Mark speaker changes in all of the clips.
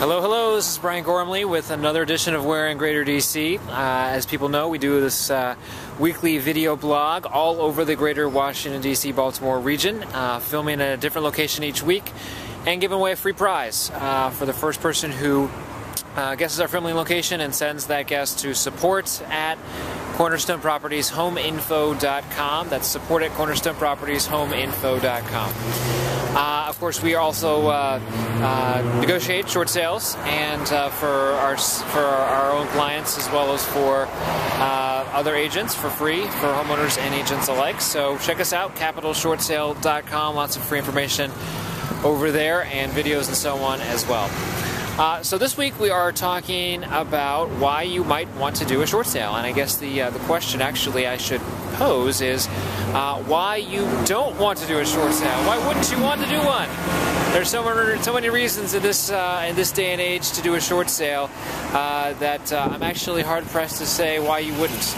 Speaker 1: Hello, this is Brian Gormley with another edition of Where in Greater DC. As people know, we do this weekly video blog all over the greater Washington, D.C., Baltimore region, filming at a different location each week and giving away a free prize for the first person who guesses our filming location and sends that guest to support at cornerstonepropertieshomeinfo.com. That's support at cornerstonepropertieshomeinfo.com. Of course, we also negotiate short sales and for our own clients as well as for other agents for free for homeowners and agents alike. So check us out, capitalshortsale.com. Lots of free information over there and videos and so on as well. So this week we are talking about why you might want to do a short sale, and I guess the question actually I should pose is why you don't want to do a short sale. Why wouldn't you want to do one? There's so many reasons in this day and age to do a short sale that I'm actually hard pressed to say why you wouldn't.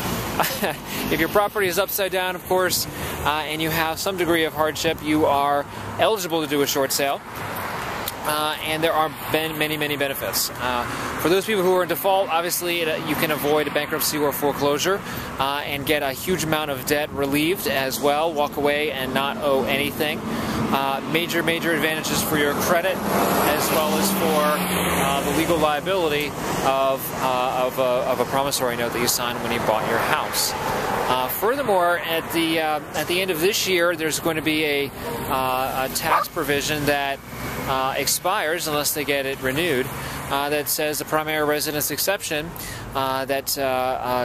Speaker 1: If your property is upside down, of course, and you have some degree of hardship, you are eligible to do a short sale. And there are many benefits. For those people who are in default, obviously you can avoid a bankruptcy or foreclosure and get a huge amount of debt relieved as well, walk away and not owe anything. Major advantages for your credit as well as for the legal liability of a promissory note that you signed when you bought your house. Furthermore, at the end of this year, there's going to be a tax provision that expires unless they get it renewed. That says the primary residence exception that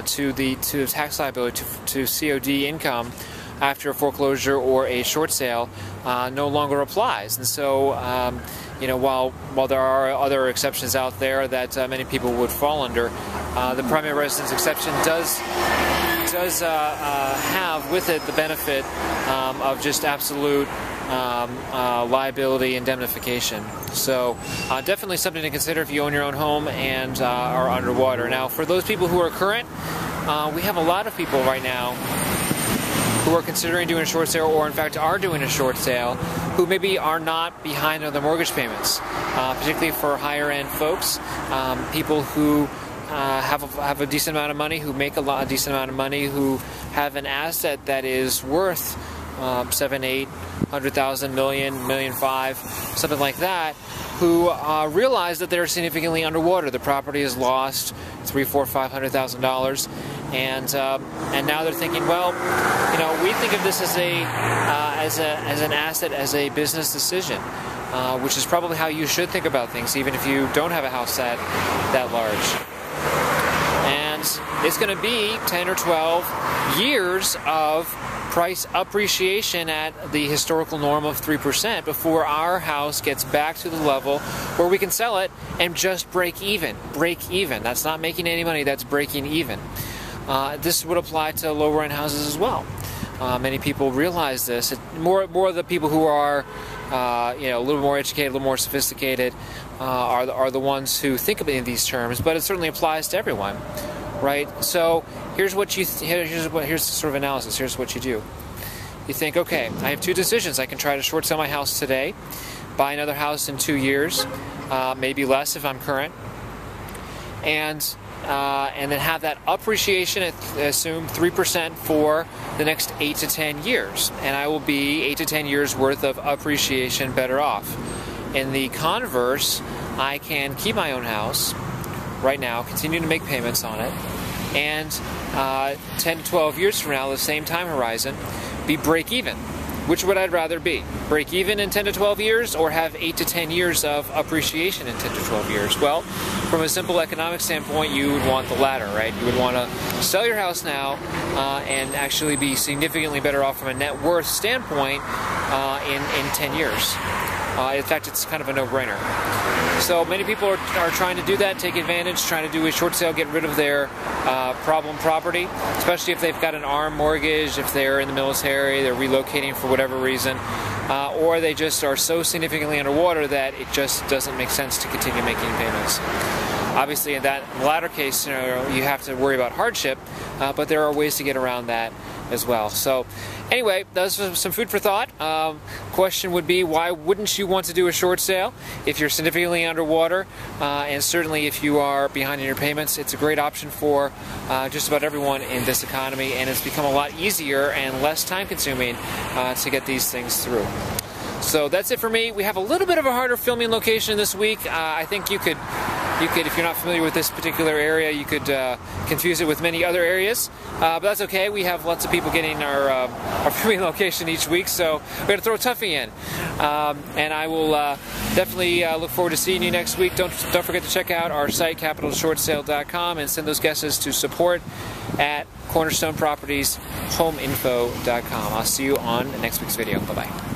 Speaker 1: to the tax liability to COD income after a foreclosure or a short sale no longer applies. And so, while there are other exceptions out there that many people would fall under, the primary residence exception does have with it the benefit of just absolute liability indemnification. So definitely something to consider if you own your own home and are underwater. Now, for those people who are current, we have a lot of people right now who are considering doing a short sale or in fact are doing a short sale who maybe are not behind on their mortgage payments, particularly for higher end folks, people who have a decent amount of money, who make a decent amount of money, who have an asset that is worth $700,000, $800,000, $1,000,000, $1,500,000, something like that, who realize that they're significantly underwater. The property has lost $300,000, $400,000, $500,000, and now they're thinking, well, we think of this as an asset, as a business decision, which is probably how you should think about things, even if you don't have a house that large. And it's going to be 10 or 12 years of price appreciation at the historical norm of 3% before our house gets back to the level where we can sell it and just break even. That's not making any money, that's breaking even. This would apply to lower end houses as well. Many people realize this. More of the people who are a little more educated, a little more sophisticated are the ones who think of it in these terms, but it certainly applies to everyone. Right? So here's sort of analysis. Here's what you do. You think, okay, I have two decisions. I can try to short sell my house today, buy another house in 2 years, maybe less if I'm current, and then have that appreciation at assume 3% for the next 8 to 10 years, and I will be 8 to 10 years worth of appreciation better off. In the converse, I can keep my own house right now, continue to make payments on it, and 10 to 12 years from now, the same time horizon, be break even. Which would I rather be? Break even in 10 to 12 years or have 8 to 10 years of appreciation in 10 to 12 years? Well, from a simple economic standpoint, you would want the latter, right? You would want to sell your house now and actually be significantly better off from a net worth standpoint in 10 years. In fact, it's kind of a no-brainer. So many people are trying to do that, take advantage, trying to do a short sale, get rid of their problem property, especially if they've got an ARM mortgage, if they're in the military, they're relocating for whatever reason, or they just are so significantly underwater that it just doesn't make sense to continue making payments. Obviously, in that latter case scenario, you have to worry about hardship, but there are ways to get around that as well. So anyway, that's some food for thought. Question would be, why wouldn't you want to do a short sale if you're significantly underwater? And certainly if you are behind in your payments, it's a great option for just about everyone in this economy, and it's become a lot easier and less time consuming to get these things through. So that's it for me. We have a little bit of a harder filming location this week. I think you could, if you're not familiar with this particular area, you could confuse it with many other areas. But that's okay. We have lots of people getting our filming location each week, so we're going to throw Tuffy in. And I will definitely look forward to seeing you next week. Don't forget to check out our site, capitalshortsale.com, and send those guesses to support@cornerstonepropertieshomeinfo.com. I'll see you on next week's video. Bye-bye.